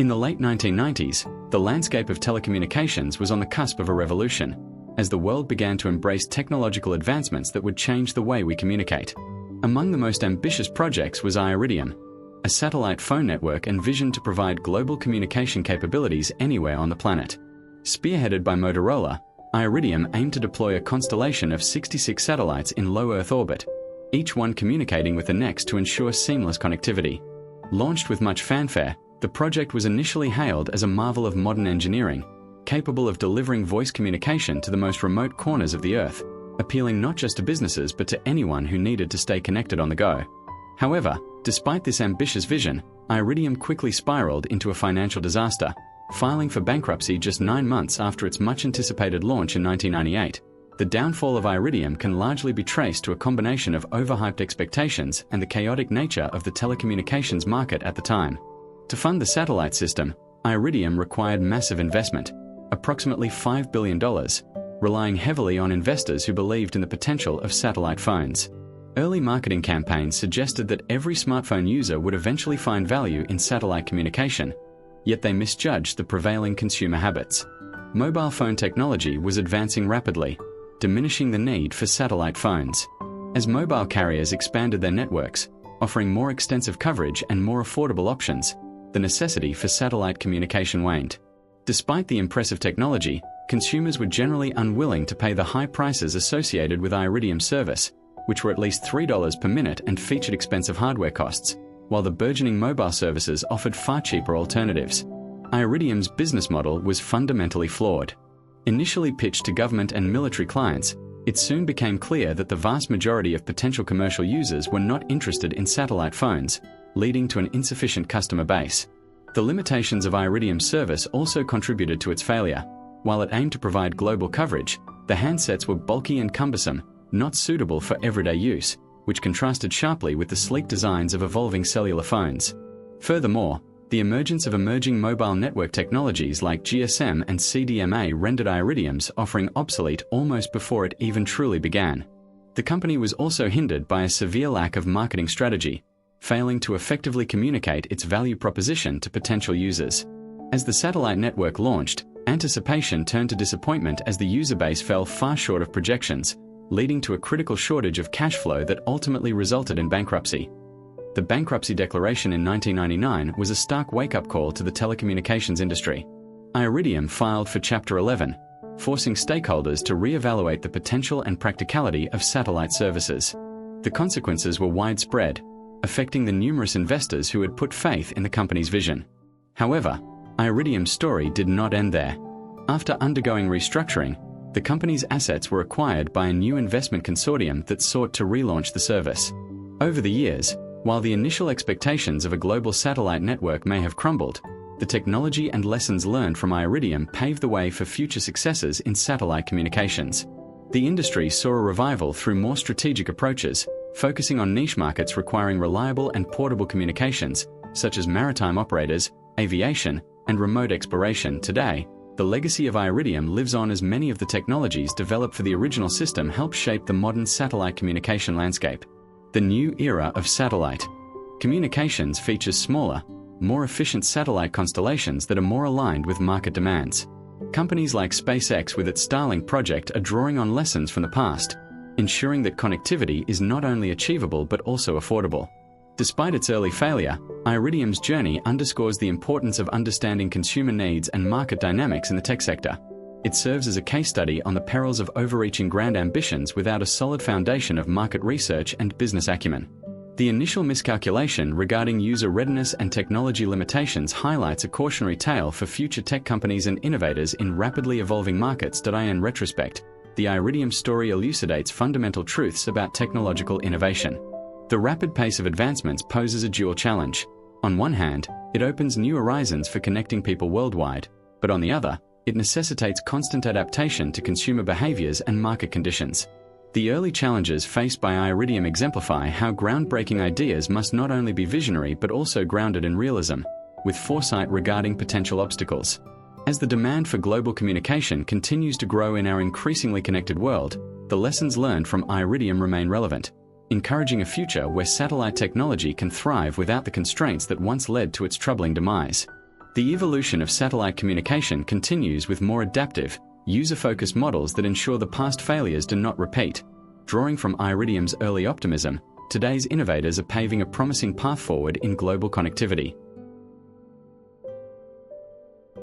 In the late 1990s, the landscape of telecommunications was on the cusp of a revolution, as the world began to embrace technological advancements that would change the way we communicate. Among the most ambitious projects was Iridium, a satellite phone network envisioned to provide global communication capabilities anywhere on the planet. Spearheaded by Motorola, Iridium aimed to deploy a constellation of 66 satellites in low Earth orbit, each one communicating with the next to ensure seamless connectivity. Launched with much fanfare, the project was initially hailed as a marvel of modern engineering, capable of delivering voice communication to the most remote corners of the Earth, appealing not just to businesses but to anyone who needed to stay connected on the go. However, despite this ambitious vision, Iridium quickly spiraled into a financial disaster, filing for bankruptcy just 9 months after its much-anticipated launch in 1998. The downfall of Iridium can largely be traced to a combination of overhyped expectations and the chaotic nature of the telecommunications market at the time. To fund the satellite system, Iridium required massive investment, approximately $5 billion, relying heavily on investors who believed in the potential of satellite phones. Early marketing campaigns suggested that every smartphone user would eventually find value in satellite communication, yet they misjudged the prevailing consumer habits. Mobile phone technology was advancing rapidly, diminishing the need for satellite phones. As mobile carriers expanded their networks, offering more extensive coverage and more affordable options, the necessity for satellite communication waned. Despite the impressive technology, consumers were generally unwilling to pay the high prices associated with Iridium's service, which were at least $3 per minute and featured expensive hardware costs, while the burgeoning mobile services offered far cheaper alternatives. Iridium's business model was fundamentally flawed. Initially pitched to government and military clients, it soon became clear that the vast majority of potential commercial users were not interested in satellite phones, leading to an insufficient customer base. The limitations of Iridium's service also contributed to its failure. While it aimed to provide global coverage, the handsets were bulky and cumbersome, not suitable for everyday use, which contrasted sharply with the sleek designs of evolving cellular phones. Furthermore, the emergence of emerging mobile network technologies like GSM and CDMA rendered Iridium's offering obsolete almost before it even truly began. The company was also hindered by a severe lack of marketing strategy, failing to effectively communicate its value proposition to potential users. As the satellite network launched, anticipation turned to disappointment as the user base fell far short of projections, leading to a critical shortage of cash flow that ultimately resulted in bankruptcy. The bankruptcy declaration in 1999 was a stark wake-up call to the telecommunications industry. Iridium filed for Chapter 11, forcing stakeholders to re-evaluate the potential and practicality of satellite services. The consequences were widespread, affecting the numerous investors who had put faith in the company's vision. However, Iridium's story did not end there. After undergoing restructuring, the company's assets were acquired by a new investment consortium that sought to relaunch the service. Over the years, while the initial expectations of a global satellite network may have crumbled, the technology and lessons learned from Iridium paved the way for future successes in satellite communications. The industry saw a revival through more strategic approaches, focusing on niche markets requiring reliable and portable communications, such as maritime operators, aviation, and remote exploration. Today, the legacy of Iridium lives on as many of the technologies developed for the original system help shape the modern satellite communication landscape. The new era of satellite communications features smaller, more efficient satellite constellations that are more aligned with market demands. Companies like SpaceX with its Starlink project are drawing on lessons from the past, ensuring that connectivity is not only achievable but also affordable. Despite its early failure, Iridium's journey underscores the importance of understanding consumer needs and market dynamics in the tech sector. It serves as a case study on the perils of overreaching grand ambitions without a solid foundation of market research and business acumen. The initial miscalculation regarding user readiness and technology limitations highlights a cautionary tale for future tech companies and innovators in rapidly evolving markets. In retrospect, the Iridium story elucidates fundamental truths about technological innovation. The rapid pace of advancements poses a dual challenge. On one hand, it opens new horizons for connecting people worldwide, but on the other, it necessitates constant adaptation to consumer behaviors and market conditions. The early challenges faced by Iridium exemplify how groundbreaking ideas must not only be visionary but also grounded in realism, with foresight regarding potential obstacles. As the demand for global communication continues to grow in our increasingly connected world, the lessons learned from Iridium remain relevant, encouraging a future where satellite technology can thrive without the constraints that once led to its troubling demise. The evolution of satellite communication continues with more adaptive, user-focused models that ensure the past failures do not repeat. Drawing from Iridium's early optimism, today's innovators are paving a promising path forward in global connectivity.